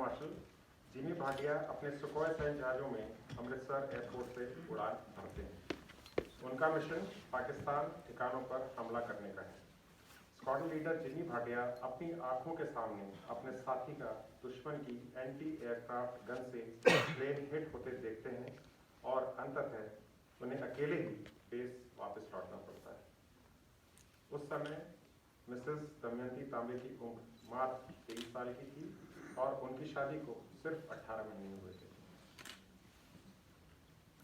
Martial Jimmy Bhatia अपने Sukhoi सैन्य जहाजों में अमृतसर एयरपोर्ट से उड़ान भरते हैं। उनका मिशन पाकिस्तान ठिकानों पर हमला करने का है। स्क्वाड्रन लीडर जिमी भाटिया अपनी आंखों के सामने अपने साथी का दुश्मन की एंटी एयरक्राफ्ट गन से प्लेन हिट होते देखते हैं और अंततः उन्हें अकेले ही बेस वापस लौटना पड़ता है। उस समय मिसेस दमयंती तांबे की उम्र मात्र 23 साल की थी और उनकी शादी को सिर्फ 18 महीने हुए थे।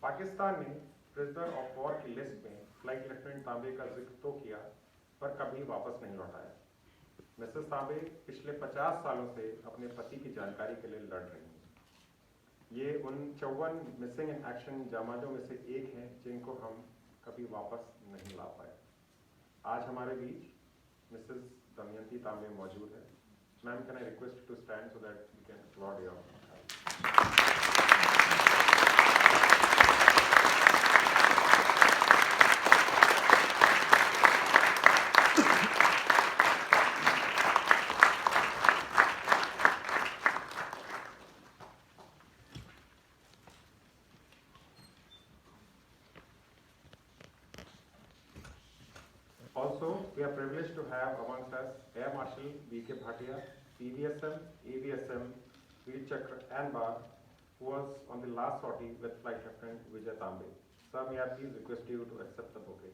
पाकिस्तान ने प्रिजनर ऑफ वॉर की लिस्ट में फ्लाइट लेफ्टिनेंट तांबे का जिक्र तो किया, पर कभी वापस नहीं लौटाया। मिसेस तांबे पिछले 50 सालों से अपने पति की जानकारी के लिए लड़ रही हैं। ये उन 54 मिसिंग इन एक्शन जामाजों में से एक हैं जिनको हम कभी वापस नहीं ला पाए। आज हमारे बीच मिसेस दमयंती तांबे मौजूद है। Ma'am, can I request to stand so that we can applaud your Also, we are privileged to have amongst us Air Marshal VV Bhatia, PVSM, AVSM, Veer Chakra and Bar, who was on the last sortie with Flight Lieutenant Vijay Tambe. Sir, may I please request you to accept the bouquet.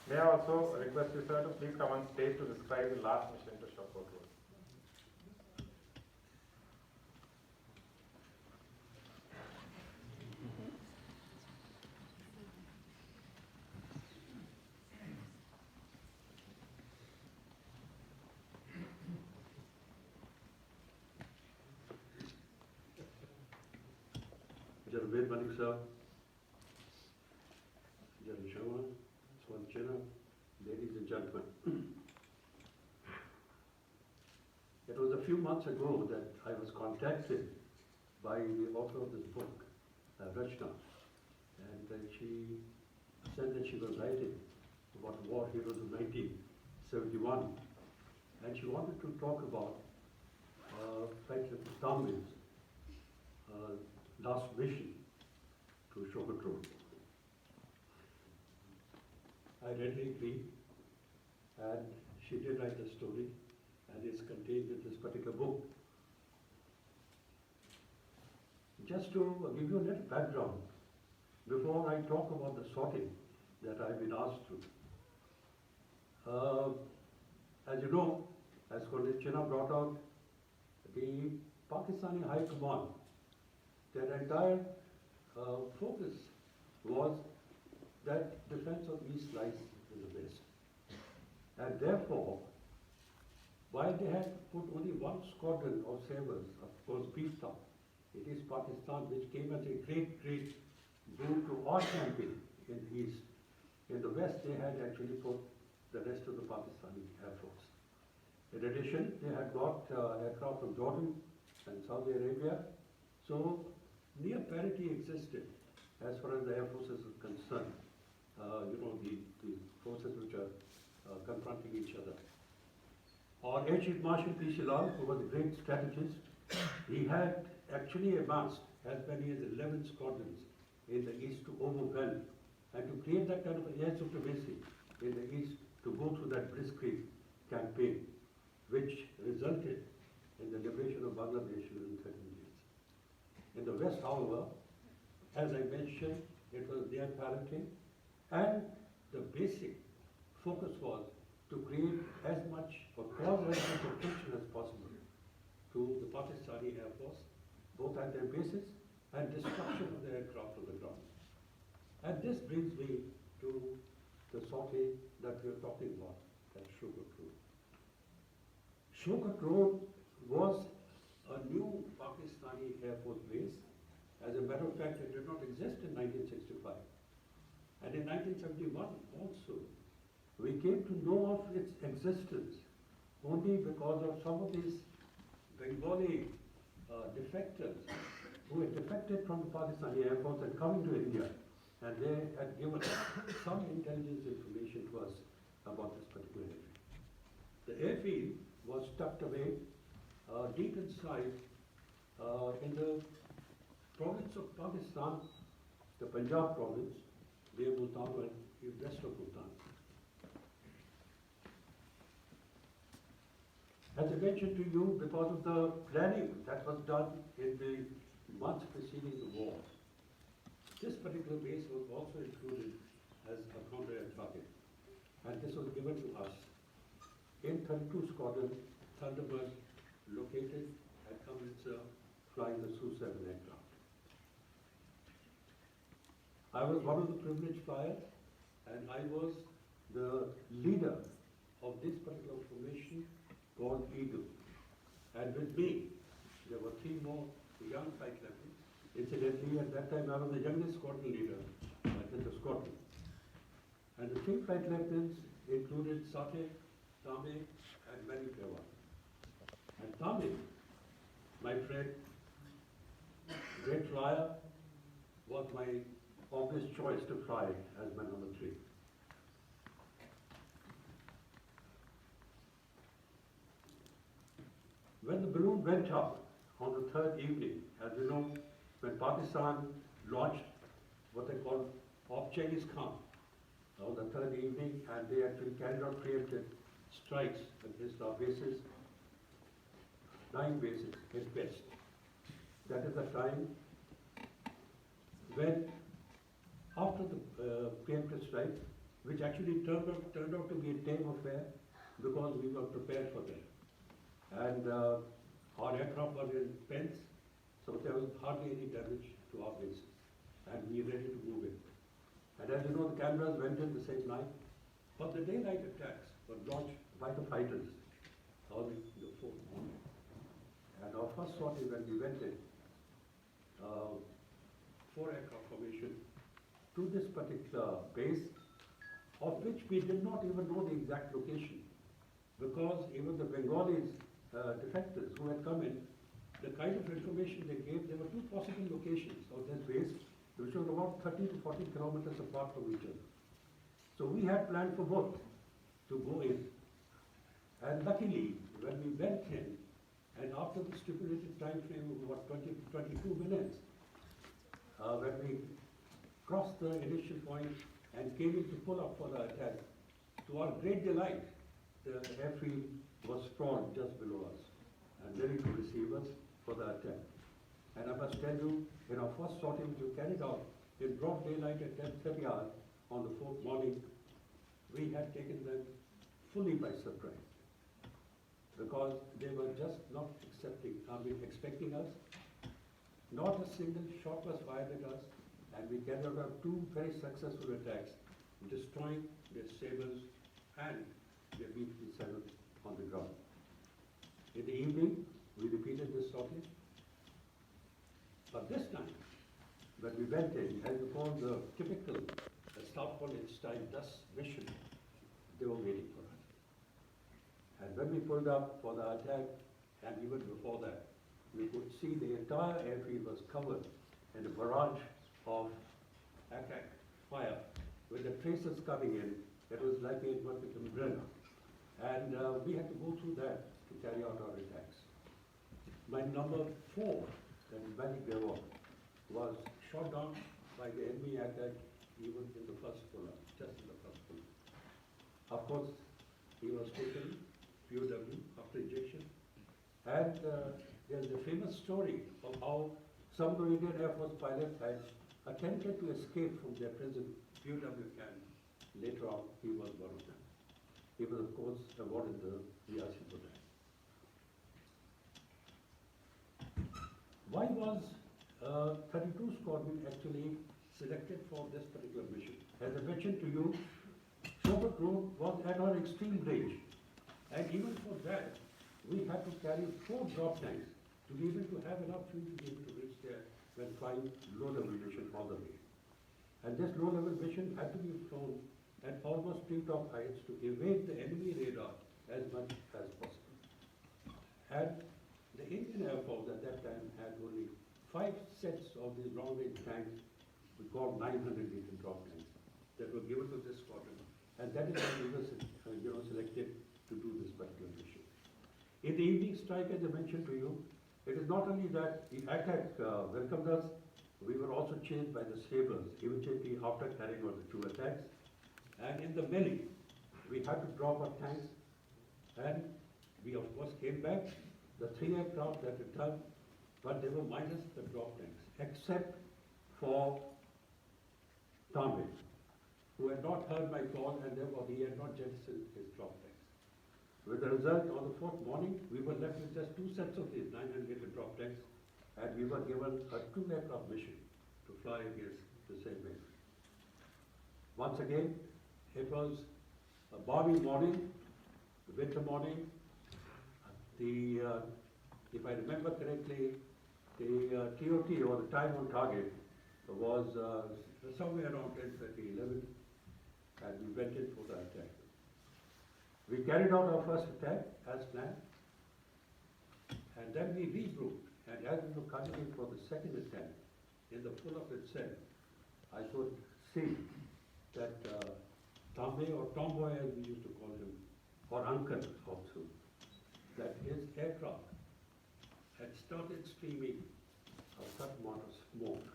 May I also request you, sir, to please come on stage to describe the last mission to Shawkot Road. General Malik sir, General Sharma, Swan Chena, ladies and gentlemen. It was a few months ago that I was contacted by the author of this book, Rachna, and she said that she was writing about war heroes of 1971, and she wanted to talk about Flight Lt Tambe's last mission to Shawkot Road. I readily agreed, and she did write the story, and it's contained in this particular book. Just to give you a little background, before I talk about the sorting that I've been asked to. As you know, as Colonel Chena brought out, the Pakistani High Command, their entire focus was that defense of East lies in the West. And therefore, while they had put only one squadron of sabers, of course beefed up, it is Pakistan which came as a great boon to our campaign in the East. In the West, they had actually put the rest of the Pakistani Air Force. In addition, they had got aircraft from Jordan and Saudi Arabia. So near parity existed as far as the air forces are concerned. The forces which are confronting each other. Our Air Chief Marshal P.C. Lal, who was a great strategist, he had actually amassed as many as 11 squadrons in the East to overwhelm and to create that kind of air supremacy in the East to go through that blitzkrieg campaign, which resulted in the liberation of Bangladesh within 13 years. In the West, however, as I mentioned, it was near parity, and the basic focus was to create as much or cause as much attention as possible to the Pakistani Air Force, both at their bases and destruction of the aircraft on the ground. And this brings me to the sortie that we are talking about, at Shawkot Road. Shawkot Road was a new Pakistani Air Force base. As a matter of fact, it did not exist in 1965. And in 1971 also, we came to know of its existence only because of some of these Bengali defectors who had defected from the Pakistani Air Force and coming to India, and they had given some intelligence information to us about this particular airfield. The airfield was tucked away deep inside in the province of Pakistan, the Punjab province, near Multan and west of Multan. As I mentioned to you, because of the planning that was done in the months preceding the war, this particular base was also included as a counter-air target. And this was given to us in 32 Squadron Thunderbird, located at Amritsar, flying the Su-7 aircraft. I was one of the privileged flyers, and I was the leader of this particular formation called Eagle. And with me, there were 3 more young flight lieutenants. Incidentally, at that time, I was the youngest squadron leader in the squadron. And the 3 flight lieutenants included Flt Tambe and VV Tambe. And Tambe, my friend, great flyer, was my obvious choice to fly as my number 3. When the balloon went up on the 3rd evening, as you know, when Pakistan launched what they call off-Chinese count on the 3rd evening, and they actually carried out preemptive strikes against our bases, 9 bases in West. That is the time when, after the preemptive strike, which actually turned out to be a tame affair because we were prepared for that. And our aircraft were in pens, so there was hardly any damage to our bases, and we were ready to move in. And as you know, the cameras went in the same night, but the daylight attacks were launched by the fighters on the 4th morning. And our first sortie when we went in, 4 aircraft formation to this particular base, of which we did not even know the exact location, because even the Bengalis defectors who had come in, the kind of information they gave, there were 2 possible locations of this base, which were about 30 to 40 kilometers apart from each other. So we had planned for both to go in. And luckily, when we went in, and after the stipulated time frame of about 20 to 22 minutes, when we crossed the initial point and came in to pull up for the attack, to our great delight, the airfield was sprawled just below us and ready to receive us for the attack. And I must tell you, in our first sortie which we carried out in broad daylight at 10:30 hours on the 4th morning, we had taken them fully by surprise, because they were just not expecting us. Not a single shot was fired at us, and we carried out 2 very successful attacks, destroying their sabers and their B-57 on the ground. In the evening, we repeated this sortie. But this time, when we went in, as before the typical South Korean style dust mission, they were waiting for us. And when we pulled up for the attack, and even before that, we could see the entire airfield was covered in a barrage of attack fire. With the tracers coming in, it was like a inverted umbrella. And we had to go through that to carry out our attacks. My number 4, that is VV was shot down by the enemy attack even in the first pull-up, just in the first pull-up. Of course, he was taken POW after ejection. And there's a famous story of how some of the Indian Air Force pilots had attempted to escape from their prison POW camp. Later on, he was one of them. He was, of course, awarded the VRC for that. Why was 32 Squadron actually selected for this particular mission? As I mentioned to you, Soviet Road was at our extreme range. And even for that, we had to carry 4 drop tanks to be able to have enough fuel to be able to reach there when flying low-level mission all the way. And this low-level mission had to be flown at almost treetop heights to evade the enemy radar as much as possible. And the Indian Air Force at that time had only 5 sets of these long-range tanks, we called 900-liter drop tanks, that were given to this squadron. And that is why we were selected to do this particular mission. In the evening strike, as I mentioned to you, it is not only that the attack welcomed us, we were also chased by the sabers immediately after carrying out the 2 attacks. And in the melee, we had to drop our tanks, and we of course came back. The 3 aircraft that returned, but they were minus the drop tanks, except for Tambe, who had not heard my call, and therefore he had not jettisoned his drop tanks. With the result, on the 4th morning, we were left with just 2 sets of these 900-liter drop tanks, and we were given a 2 aircraft mission to fly against the same wave. Once again, it was a balmy morning, winter morning. If I remember correctly, the TOT, or the time on target, was somewhere around 10:30, 11, and we went in for the attack. We carried out our first attack as planned, and then we regrouped. And as we were coming in for the second attempt, in the full of itself, I could see that Tambe, or Tomboy as we used to call him, or Uncle also, that his aircraft had started streaming a certain amount of smoke.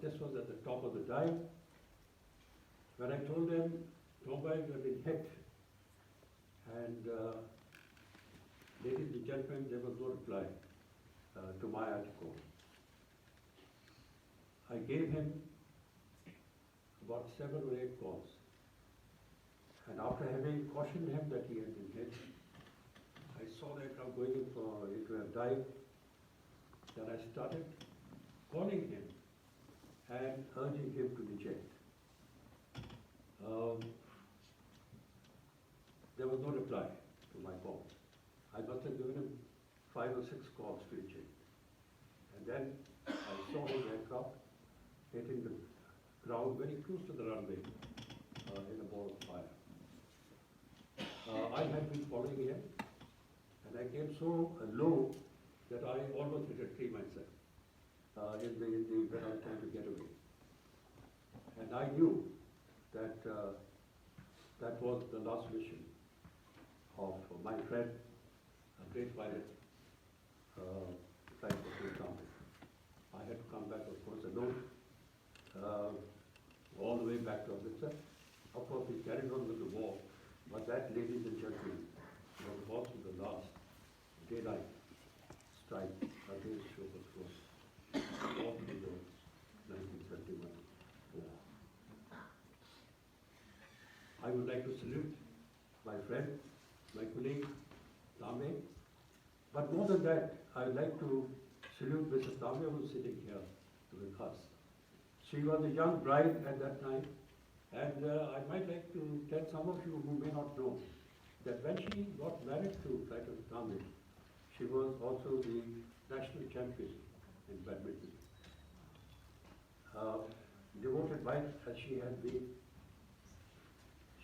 This was at the top of the dive. When I told them, Tomboy, you have been hit, and ladies and gentlemen, there was no reply to my article. I gave him about 7 or 8 calls, and after having cautioned him that he had been hit, I saw the aircraft going into a dive. Then I started calling him and urging him to eject. There was no reply to my call. I must have given him 5 or 6 calls to eject. And then I saw his aircraft hitting the ground very close to the runway in a ball of fire. I had been following him, and I came so low that I almost hit a tree myself when I was trying to get away. And I knew that that was the last mission of my friend, a great pilot, Flight Lt Tambe. I had to come back, of course, alone, all the way back to Amritsar. Of course, we carried on with the war, but that, ladies and gentlemen, was also the last daylight strike against Chauffeur's Force all through the 1971 war. I would like to salute my friend, my colleague, Tambe. But more than that, I would like to salute Mrs. Tambe, who is sitting here with us. She was a young bride at that time, and I might like to tell some of you who may not know that when she got married to Flight Lt Tambe, she was also the national champion in badminton. Devoted wife as she had been,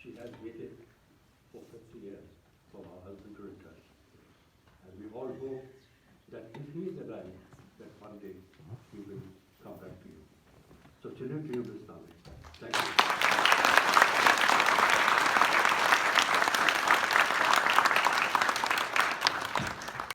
she had waited for 50 years for her husband to